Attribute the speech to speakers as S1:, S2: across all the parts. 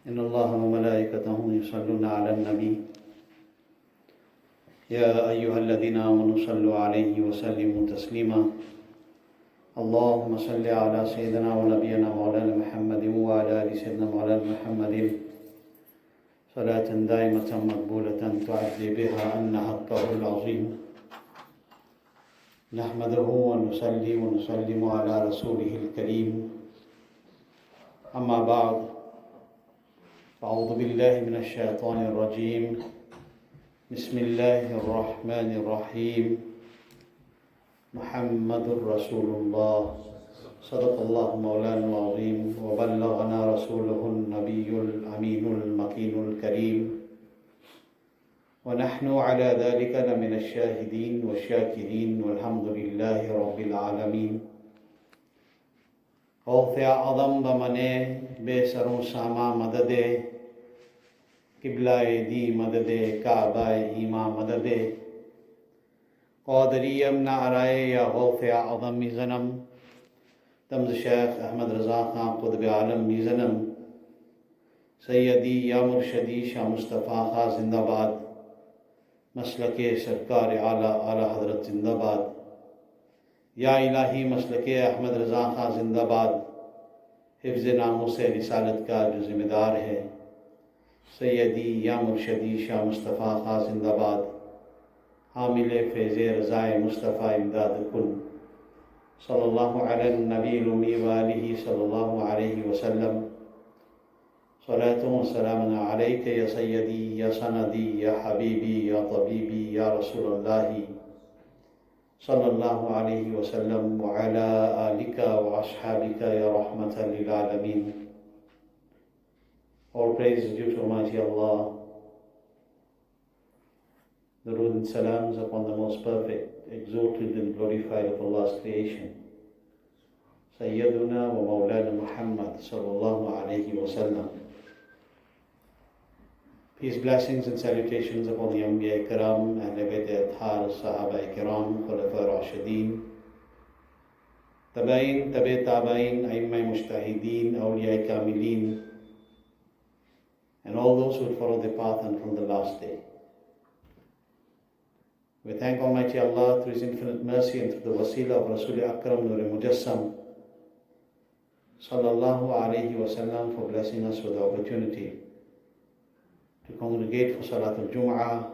S1: إن الله وملائكته يصلون على النبي يا أيها الذين آمنوا صلوا عليه وسلموا تسليما اللهم صل على سيدنا ونبينا مولانا محمد وعلى آل سيدنا مولانا محمد صلاة دائمة مقبولة تعدي بها أن حقه العظيم نحمده ونصلي ونسلم على رسوله الكريم أما بعد أعوذ بالله من الشيطان الرجيم بسم الله الرحمن الرحيم محمد رسول الله صدق الله مولانا العظيم وبلغنا رسوله النبي الأمين المكين الكريم ونحن على ذلك لمن الشاهدين والشاكرين والحمد لله رب العالمين غوث اعظم بمنے بے سروں ساما مدد قبلہ دی مدد کعبہ ایما مدد قادری امنا ارائے یا غوث اعظم میزنم تمز شیخ احمد رضا خان قطب عالم میزنم سیدی یا مرشدی شاہ مصطفیٰ خان زندہ باد مسلک سرکار اعلیٰ حضرت زندہ باد یا الہی مسلک احمد رضا خان زندہ باد حفظ ناموس رسالت کا جو ذمہ دار ہے سیدی یا مرشدی شاہ مصطفیٰ خان زندہ باد حامل فیض رضائے مصطفیٰ امداد کن صلی اللہ علی النبی الامی وآلہ صلی اللہ علیہ وسلم صلاة و سلام علیک یا سیدی یا سندی یا حبیبی یا طبیبی یا رسول اللہ صلی اللہ علیہ وسلم وعلى آلک و اصحابک یا رحمت للعالمین. All praise is due to Almighty Allah. Durood and salams upon the most perfect, exalted and glorified of Allah's creation, Sayyiduna wa Mawlana Muhammad sallallahu alayhi wa sallam. Peace, blessings and salutations upon the Anbiya Kiram, Ahlul Athhar, Sahaba Kiram, Khulafa Rashideen, Tabain, Tabi Tabain, Aimma Mujtahideen, Awliya Kamilin, and all those who will follow the path until the last day. We thank Almighty Allah through His infinite mercy and through the wasila of Rasul Akram Noori Mujassam sallallahu alayhi wa sallam for blessing us with the opportunity to congregate for Salatul JUMMAH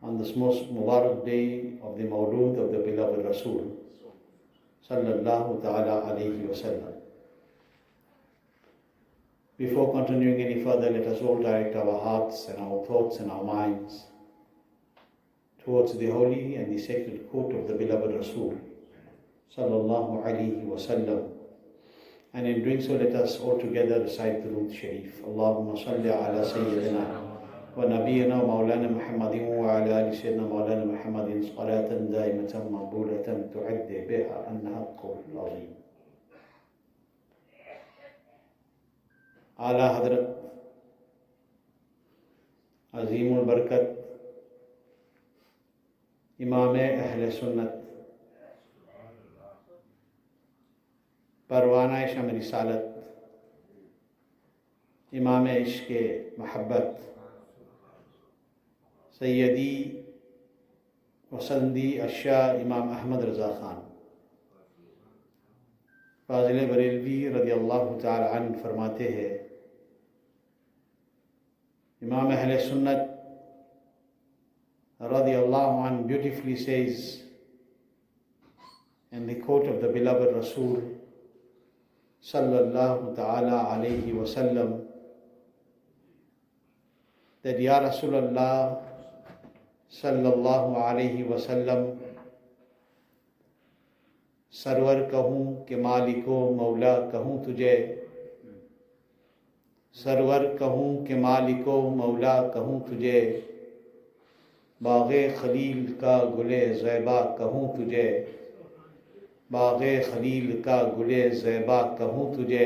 S1: on this most Mubarak day of the Mawlud of the beloved Rasul sallallahu ta'ala alayhi wa sallam. Before continuing any further, let us all direct our hearts and our thoughts and our minds towards the holy and the sacred court of the beloved Rasul sallallahu alayhi wa sallam. And in doing so, let us all together recite the Durood Sharif. Allahumma salli ala Sayyidina wa Nabiyyina wa Mawlana Muhammadin wa ala ali Sayyidina Mawlana Muhammadin salatan daimatan maqbulatan tu'addi biha anna haqqul azim. AALA HAZRAT Azimul Barakat Imam Ahle Sunnat परवाना शम रिसालत इमाम इश्क़ महब्बत सैयदी वसंदी अशा इमाम अहमद रज़ा ख़ान फ़ाज़िल बरेलवी रज़ी अल्लाह ताला अन्हु फरमाते हैं, इमाम अहले सुन्नत रज़ी अल्लाह अन्हु beautifully says in the quote of the beloved Rasul sallallahu ta'ala alayhi wa sallam that Ya Rasulallah sallallahu alayhi wa sallam सरवर कहूँ कि मालिको मौला कहूँ तुझे, सरवर कहूँ कि मालिको मौला कहूँ तुझे, बाग़े खलील का गुले ज़ैबा कहूँ तुझे, बाग़े खलील का गुले ज़ैबा कहूँ तुझे.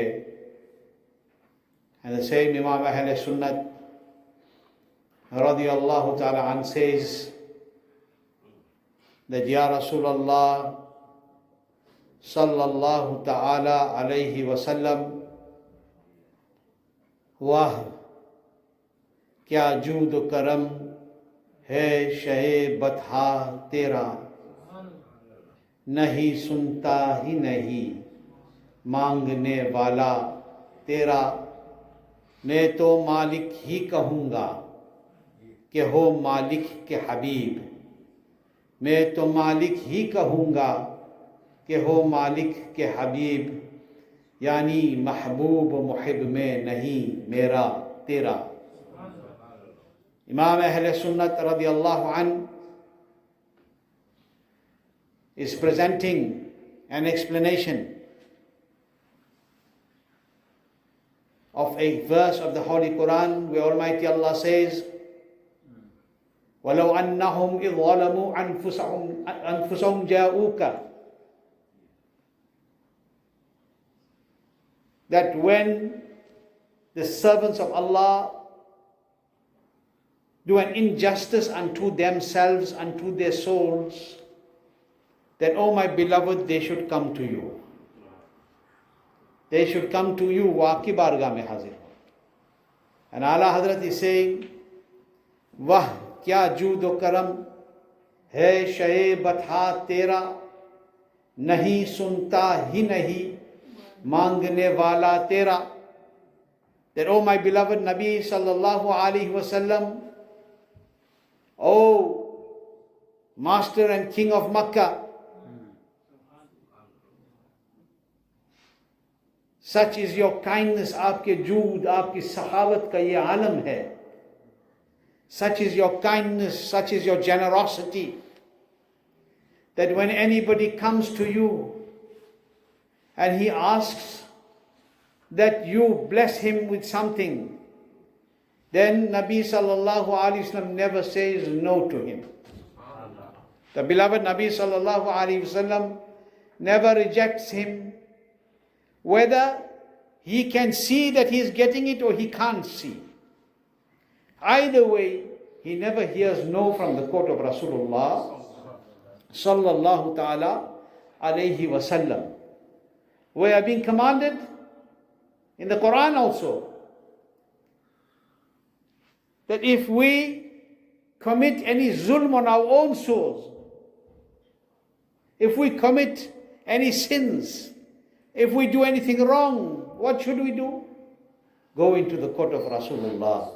S1: And the same Imam Ahl Sunnat radiyallahu ta'ala an says that Ya Rasulallah sallallahu ta'ala alayhi wa sallam, वाह क्या जूद करम है शहे बता तेरा, नहीं सुनता ही नहीं मांगने वाला तेरा। मैं तो मालिक ही कहूँगा कि हो मालिक के हबीब, मैं तो मालिक ही कहूँगा कि हो मालिक के हबीब, यानी महबूब मुहिब में नहीं मेरा तेरा। इमाम अहले सुन्नत रदियल्लाहु अन्हु is presenting an explanation of a verse of the Holy Quran where Almighty Allah says, وَلَوْ أَنَّهُمْ إِذْ ظَلَمُوا أَنفُسَهُمْ جَاءُوكَ, that when the servants of Allah do an injustice unto themselves, unto their souls, then, oh my beloved, they should come to you. They should come to you, Waqi Bargah mein hazir. And Ala Hazrat is saying, Wah kya jood o karam hai shaye batha tera, nahi sunta hi nahi mangne wala tera. That, oh my beloved Nabi sallallahu alaihi wasallam, oh Master and King of Makkah, such is your kindness, आपके जूद, आपकी सखावत का ये आलम है. Such is your kindness, such is your generosity, that when anybody comes to you and he asks that you bless him with something, then Nabi sallallahu alaihi wasallam never says no to him. The beloved Nabi sallallahu alaihi wasallam never rejects him, whether he can see that he is getting it or he can't see. Either way, he never hears no from the court of Rasulullah sallallahu ta'ala alayhi wasallam. We are being commanded in the Quran also that if we commit any zulm on our own souls, if we commit any sins, if we do anything wrong, what should we do? Go into the court of Rasulullah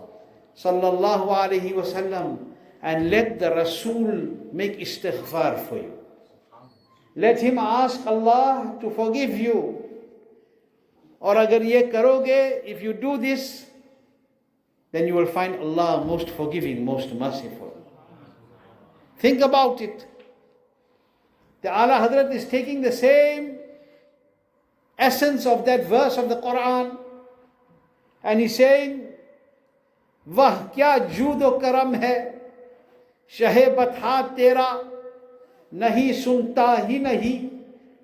S1: sallallahu alayhi wasallam and let the Rasul make istighfar for you. Let him ask Allah to forgive you. Or agar ye karoge, if you do this, then you will find Allah most forgiving, most merciful. Think about it. The Ala Hazrat is taking the same essence of that verse of the Quran and he's saying, Wah kya jood o karam hai, shahe batha tera, nahi sunta hi nahi,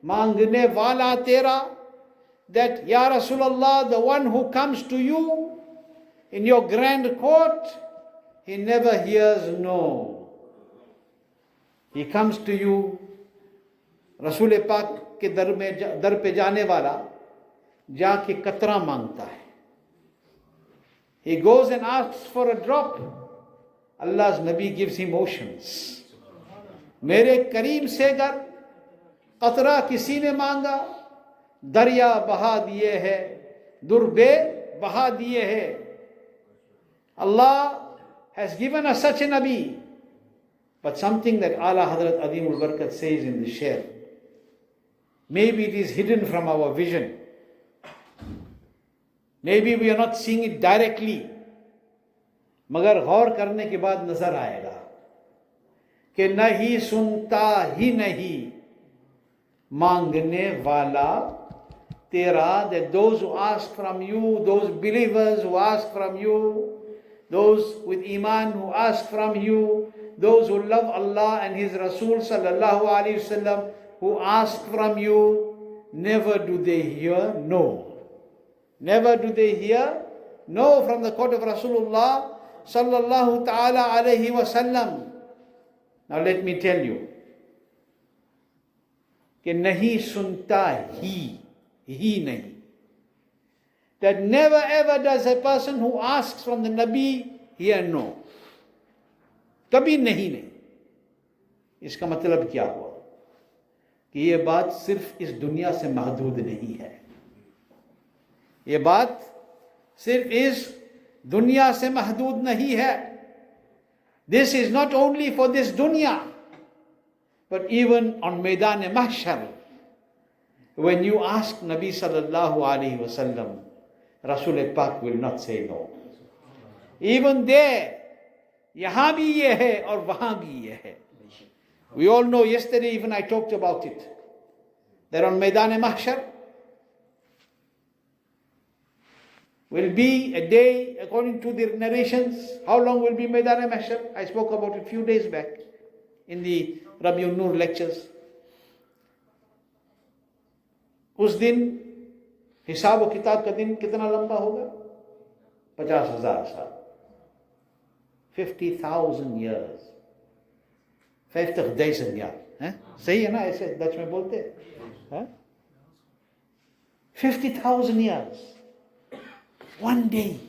S1: mangne wala tera. That, Ya Rasulullah, the one who comes to you in your grand court, he never hears no. He comes to you, Rasul Pak के दर पे जाने वाला जाके कतरा मांगता है. He goes and asks for a drop. Allah's Nabi gives him oceans. मेरे करीम से अगर कतरा किसी ने मांगा, दरिया बहा दिए है, दुर्बे बहा दिए है. Allah has given us such a Nabi. But something that Ala Hazrat Adimul Barakat says in the share, maybe it is hidden from our vision. Maybe we are not seeing it directly. मगर गौर करने के बाद नजर आएगा कि नहीं सुनता ही नहीं मांगने वाला तेरा. That those who ask from you, those believers who ask from you, those with iman who ask from you, those who love Allah and His Rasul sallallahu alaihi wasallam who ask from you, never do they hear no. Never do they hear no from the court of Rasulullah sallallahu ta'ala alayhi wasallam. Now let me tell you कि नहीं सुनता ही नहीं. that never ever does a person who asks from the Nabi hear no. कभी नहीं. इसका मतलब क्या हुआ कि ये बात सिर्फ इस दुनिया से महदूद नहीं है. ये बात सिर्फ इस दुनिया से महदूद नहीं है. This is not only for this dunya, but even on Maidan Mahshar. When you ask Nabi sallallahu alaihi wasallam, Rasul Pak will not say no. Even there, यहाँ भी ये है और वहाँ भी ये है. We all know, yesterday even I talked about it, that on Maidan Mahshar will be a day, according to the narrations. How long will be Maidan Mahshar? I spoke about it a few days back in the Rabiul Noor lectures. उस दिन हिसाब व किताब का दिन कितना लंबा होगा? 50,000 साल. 50,000 years. 50,000 years. सही है ना? ऐसे डच में बोलते हैं. 50,000 years. One day.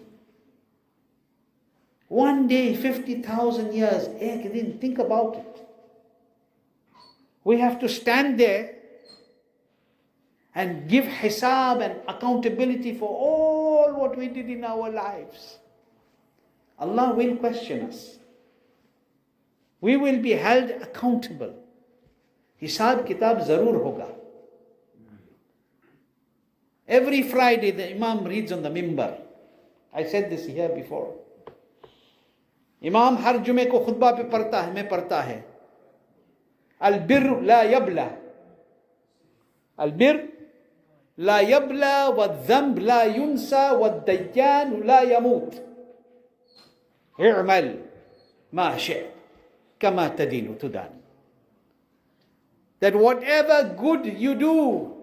S1: One day, 50,000 years. एक दिन. Think about it. We have to stand there and give hisab and accountability for all what we did in our lives. Allah will question us. We will be held accountable. Hisab kitab zarur hoga. Every Friday the Imam reads on the mimbar. I said this here before. Imam har jume ko khutbah pe padhta hai, mein padhta hai. Al-birr la yabla. Al-birr لا يبلى والذنب لا ينسى والديان لا يموت. اعمل ما شئت كما تدين تدان. That whatever good you do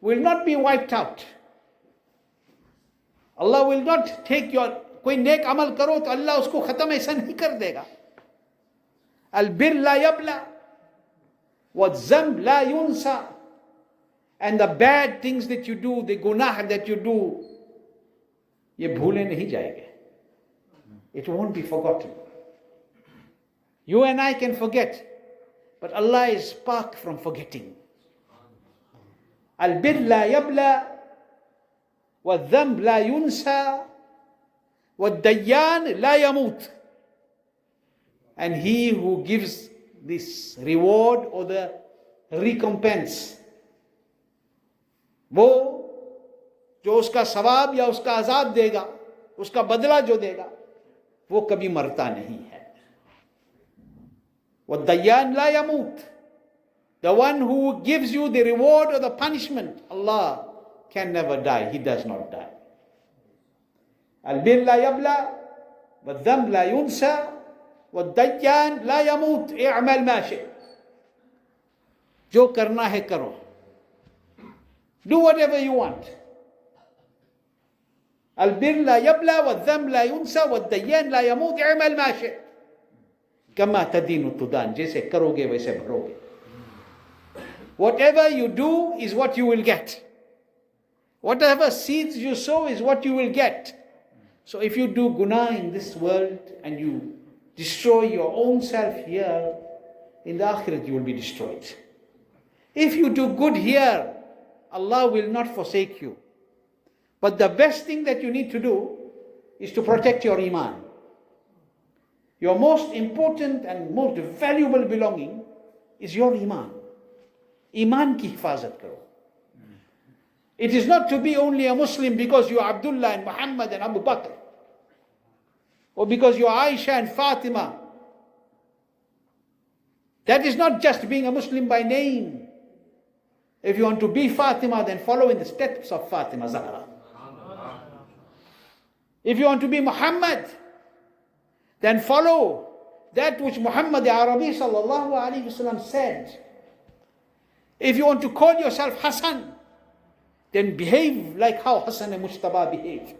S1: will not be wiped out. Allah will not take your, कोई नेक अमल करो तो अल्लाह उसको खत्म ऐसा नहीं कर देगा. Al-bir la yabla وَالذَّنْبْ لَا يُنْسَى. And the bad things that you do, the gunah that you do, ये भूले नहीं जाएंगे. It won't be forgotten. You and I can forget, but Allah is far from forgetting. Al-bir la yabla وَالذَّنْبْ لَا يُنْسَى وَالدَّيَّانِ لَا يَمُوتُ. And he who gives this reward or the recompense, वो जो उसका सवाब या उसका अजाब देगा, उसका बदला जो देगा, वो कभी मरता नहीं है. वद्दय्यान ला यमूत. The one who gives you the reward or the punishment, Allah, can never die. He does not die. Al-bir la yabla वद्दम ला युनसा वद्दय्यान ला यमूत. इअमल मा शि'त. जो करना है करो. Do whatever you want. Al-bir la yabla वद्दम ला युनसा वद्दय्यान ला यमूत. इअमल मा शि'त. कमा तदीनु तुदान. जैसे करोगे वैसे भरोगे. Whatever you do is what you will get. Whatever seeds you sow is what you will get. So if you do guna in this world and you destroy your own self here, in the akhirat you will be destroyed. If you do good here, Allah will not forsake you. But the best thing that you need to do is to protect your iman. Your most important and most valuable belonging is your iman. Iman ki hifazat karo. It is not to be only a Muslim because you are Abdullah and Muhammad and Abu Bakr, or because you are Aisha and Fatima. That is not just being a Muslim by name. If you want to be Fatima, then follow in the steps of Fatima Zahra. If you want to be Muhammad, then follow that which Muhammad Arabi sallallahu alaihi wasallam said. If you want to call yourself Hassan, then behave like how Hassan and Mujtaba behaved.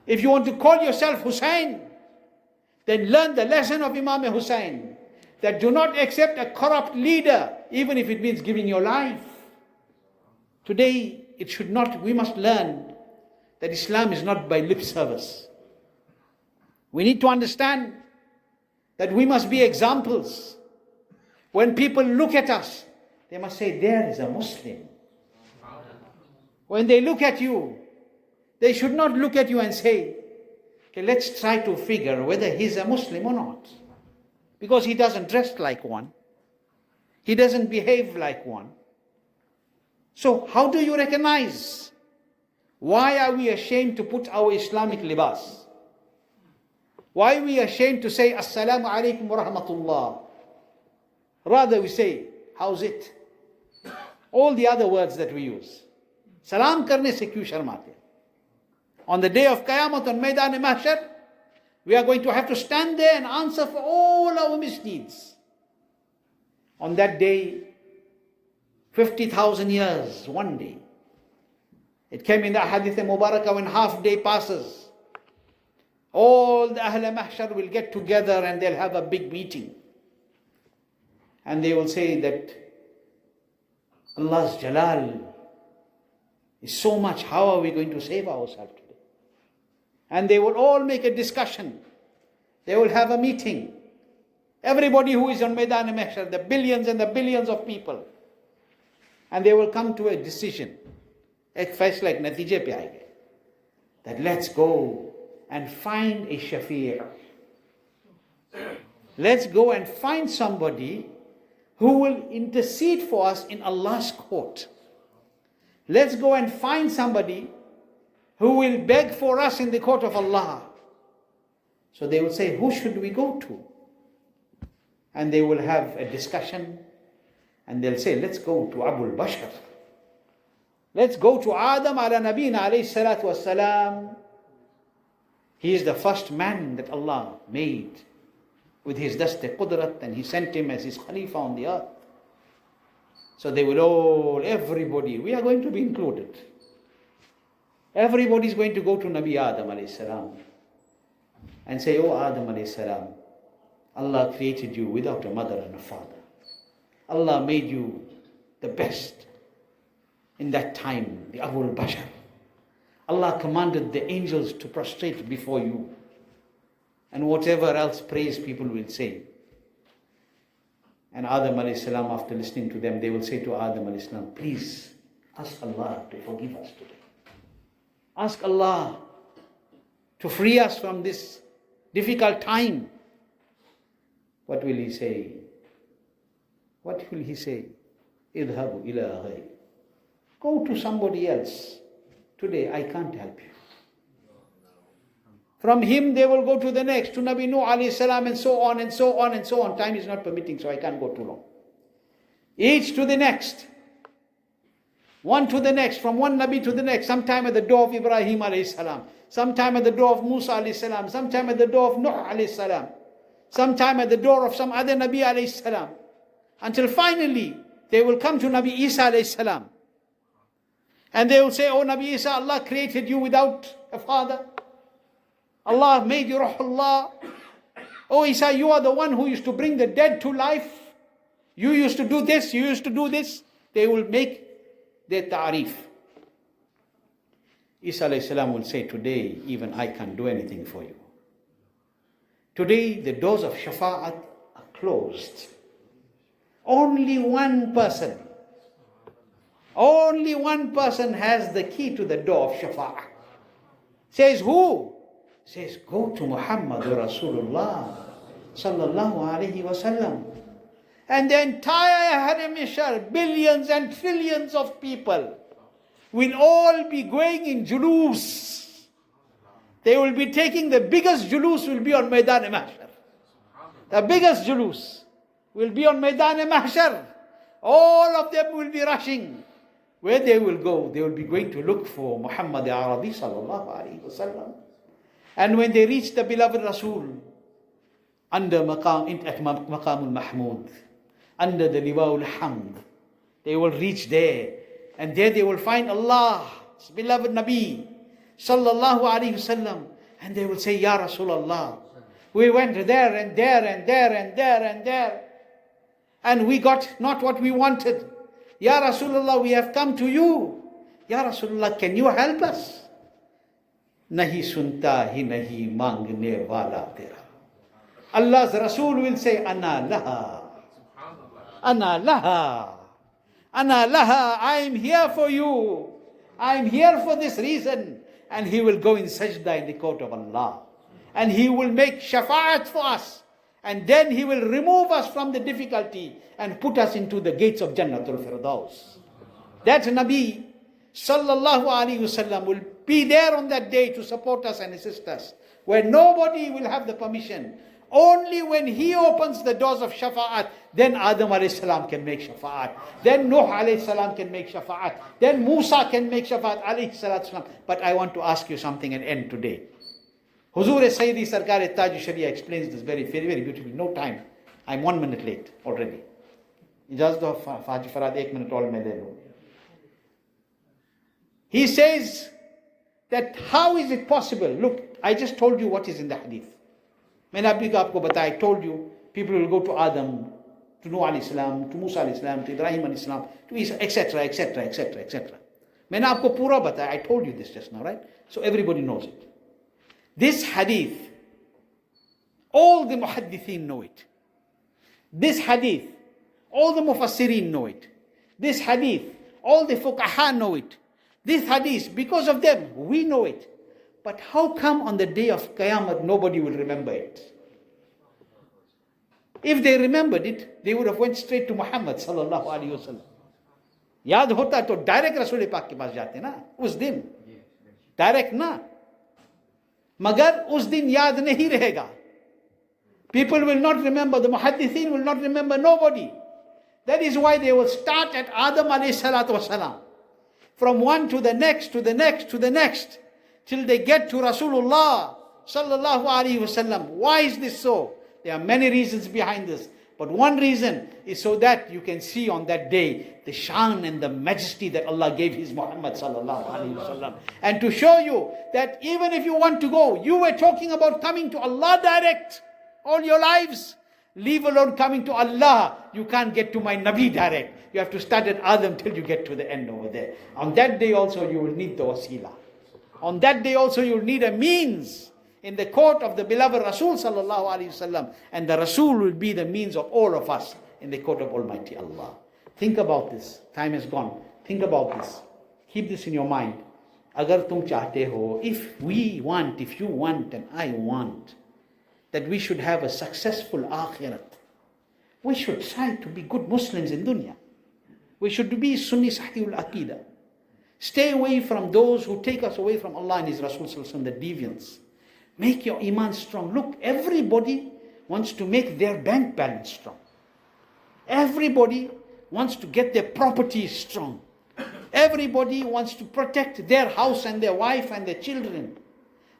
S1: If you want to call yourself Hussein, then learn the lesson of Imam Hussein, that do not accept a corrupt leader, even if it means giving your life. Today, we must learn that Islam is not by lip service. We need to understand that we must be examples. When people look at us, they must say, there is a Muslim. When they look at you, they should not look at you and say, okay, let's try to figure whether he's a Muslim or not. Because he doesn't dress like one. He doesn't behave like one. So how do you recognize? Why are we ashamed to put our Islamic libas? Why are we ashamed to say, Assalamu alaikum wa rahmatullah? Rather we say, how's it? All the other words that we use. Salam karne se kyun sharmate? On the day of Qiyamah, on Maidan Mahshar, we are going to have to stand there and answer for all our misdeeds. On that day, 50,000 years, one day. It came in the Hadith Mubarakah, when half day passes, all the Ahl Mahshar will get together and they'll have a big meeting. And they will say that Allah's Jalal is so much, how are we going to save ourselves today? And they will all make a discussion. They will have a meeting. Everybody who is on Maidan Mahshar, the billions and the billions of people. And they will come to a decision. Ek faisla ek natije pe aayenge. That let's go and find a shafi'. Let's go and find somebody who will intercede for us in Allah's court. Let's go and find somebody who will beg for us in the court of Allah. So they will say, who should we go to? And they will have a discussion and they'll say, let's go to Abul Bashar. Let's go to Adam ala Nabina alayhi salatu wassalam. He is the first man that Allah made with his dast-e qudrat, and he sent him as his Khalifa on the earth. So they will all, everybody, we are going to be included. Everybody is going to go to Nabi Adam alayhi salam and say, oh Adam alayhi salam, Allah created you without a mother and a father. Allah made you the best in that time, the Abul Bashar. Allah commanded the angels to prostrate before you. And whatever else praise people will say. And Adam alayhi salam, after listening to them, they will say to Adam alayhi salam, please ask Allah to forgive us today. Ask Allah to free us from this difficult time. What will he say? What will he say? Idhabu ila ghayr. Go to somebody else. Today I can't help you. From him they will go to the next, to Nabi Nuh alayhi salam, and so on and so on and so on. Time is not permitting, so I can't go too long. Each to the next. One to the next, from one Nabi to the next. Sometime at the door of Ibrahim alayhi salam. Sometime at the door of Musa alayhi salam. Sometime at the door of Nuh alayhi salam. Sometime at the door of some other Nabi alayhi salam. Until finally they will come to Nabi Isa alayhi salam. And they will say, oh Nabi Isa, Allah created you without a father. Allah made you Ruhullah. Oh Isa, you are the one who used to bring the dead to life. You used to do this, you used to do this. They will make their ta'rif. Isa alayhi salam will say, today even I can't do anything for you. Today the doors of shafa'at are closed. Only one person has the key to the door of shafa'ah. Says who? Says, go to Muhammad Rasulullah sallallahu alayhi wasallam. And the entire Haram Ishar, billions and trillions of people, will all be going in julus. They will be taking, the biggest julus will be on Maidan Mahshar. The biggest julus will be on Maidan Mahshar. All of them will be rushing. Where they will go, they will be going to look for Muhammad Arabi sallallahu alayhi wasallam. And when they reach the beloved Rasul, under Maqamul Mahmud, under the Liwa'ul Hamd, they will reach there. And there they will find Allah's beloved Nabi sallallahu alayhi wasallam. And they will say, Ya Rasulullah, we went there and there and there and there and there, and we got not what we wanted. Ya Rasulullah, we have come to you. Ya Rasulullah, can you help us? Nahi sunta hi nahi mangne wala tera. Allah's Rasul will say, Ana laha. Ana laha. Ana laha. I am here for you. I am here for this reason. And he will go in sajda in the court of Allah. And he will make shafa'at for us. And then he will remove us from the difficulty and put us into the gates of Jannatul Firdaus. That Nabi sallallahu alaihi wasallam will be there on that day to support us and assist us, where nobody will have the permission. Only when he opens the doors of shafa'at, then Adam alayhi salam can make shafa'at. Then Nuh alayhi salam can make shafa'at. Then Musa can make shafa'at alayhi salatu salam. But I want to ask you something and end today. Huzur Sayyidi Sarkar Tajushariah explains this very, very, very beautifully. No time. I'm 1 minute late already. Ijaz do Fajr Farad 1 minute all mein le lo. He says that how is it possible? Look, I just told you what is in the hadith. Maine abhi ko aapko bataya, I told you, people will go to Adam, to Nuh alayhi salam, to Musa alayhi salam, to Ibrahim alayhi salam, to Isa, etc., etc., etc., etc. Maine aapko pura bataya, I told you this just now, right? So everybody knows it. This hadith, all the muhaddithin know it. This hadith, all the mufassirin know it. This hadith, all the fuqaha know it. This hadith, because of them, we know it. But how come on the day of Qiyamah nobody will remember it? If they remembered it, they would have went straight to Muhammad sallallahu alaihi wasallam. Yaad hota to direct Rasul Pak ke paas jate na, us din. Direct na. Magar us din yaad nahi rahega. People will not remember, the muhaddithin will not remember nobody. That is why they will start at Adam alayhi salatu wasalam. From one to the next, to the next, to the next, till they get to Rasulullah sallallahu alaihi wasallam. Why is this so? There are many reasons behind this. But one reason is so that you can see on that day the shan and the majesty that Allah gave His Muhammad sallallahu alaihi wasallam. And to show you that even if you want to go, you were talking about coming to Allah direct all your lives. Leave alone coming to Allah. You can't get to my Nabi direct. You have to start at Azam till you get to the end over there. On that day also you will need the wasila. On that day also you will need a means in the court of the beloved Rasul sallallahu alaihi wasallam. And the Rasul will be the means of all of us in the court of Almighty Allah. Think about this. Time is gone. Think about this. Keep this in your mind. Agar tum chahte ho, if you want and I want, that we should have a successful akhirat. We should try to be good Muslims in dunya. We should be Sunni Sahihul Aqidah. Stay away from those who take us away from Allah and His Rasul sallallahu alaihi wasallam, the deviants. Make your iman strong. Look, everybody wants to make their bank balance strong. Everybody wants to get their property strong. Everybody wants to protect their house and their wife and their children.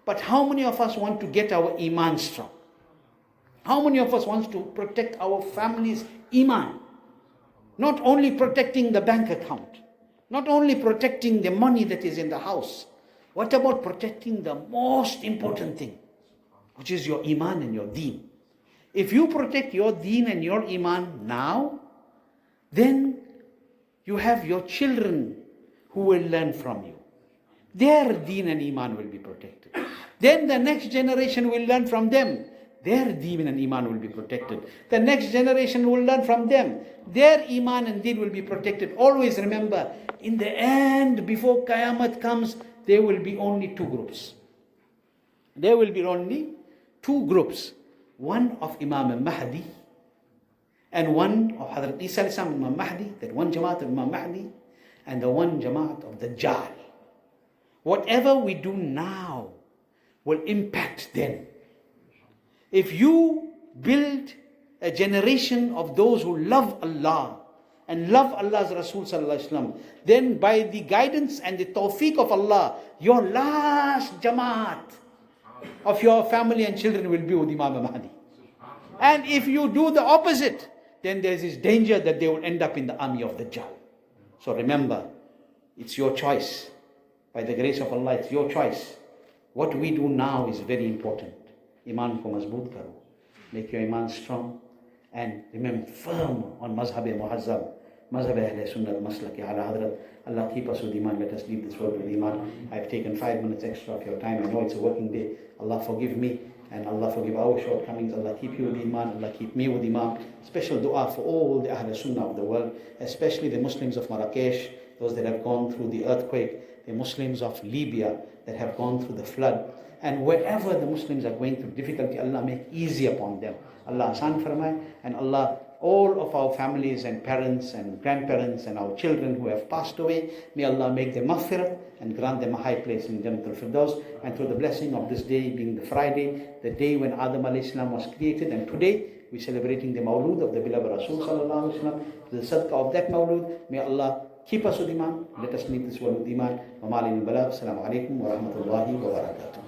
S1: But how many of us want to get our iman strong? How many of us wants to protect our family's iman? Not only protecting the bank account, not only protecting the money that is in the house. What about protecting the most important thing, which is your iman and your deen? If you protect your deen and your iman now, then you have your children who will learn from you. Their deen and iman will be protected. Then the next generation will learn from them. Their deen and iman will be protected. The next generation will learn from them. Their iman and deen will be protected. Always remember, in the end, before Qayamat comes, there will be only two groups. There will be only two groups. One of Imam al-Mahdi and one of HAZRAT Isa alayhi salam, Imam Mahdi, that one Jamaat of Imam Mahdi, and the one Jamaat of Dajjal. Whatever we do now will impact then. If you build a generation of those who love Allah and love Allah's Rasul sallallahu alaihi wasallam, then by the guidance and the tawfiq of Allah, your last Jamaat of your family and children will be with Imam Mahdi. And if you do the opposite, then there's this danger that they will end up in the army of Dajjal. So remember, it's your choice. By the grace of Allah, it's your choice. What we do now is very important. Iman ko mazboot karo. Make your iman strong and remain firm on mazhab-e muhazzab. Mazhab Ahl Sunnah, MASLAK, HAZRAT. Allah keep us with Iman, let us leave this world with Iman. I've taken 5 minutes extra of your time. I know it's a working day. Allah forgive me and Allah forgive our shortcomings. Allah keep you with Iman, Allah keep me with Iman. Special dua for all the Ahl Sunnah of the world, especially the Muslims of Marrakesh, those that have gone through the earthquake, the Muslims of Libya that have gone through the flood, and wherever the Muslims are going through difficulty, Allah make easy upon them. Allah asan farmai, and Allah, all of our families and parents and grandparents and our children who have passed away, may Allah make them maghfirah and grant them a high place in Jannatul Firdaus. And through the blessing of this day being the Friday, the day when Adam alayhi salam was created, and today we're celebrating the Mawlud of the beloved Rasul sallallahu alaihi wasallam. The sadaqah of that Mawlud, may Allah keep us with Iman, let us leave this world with Iman. Wa ma'alina balagh. Assalamu alaikum wa rahmatullahi wa barakatuh.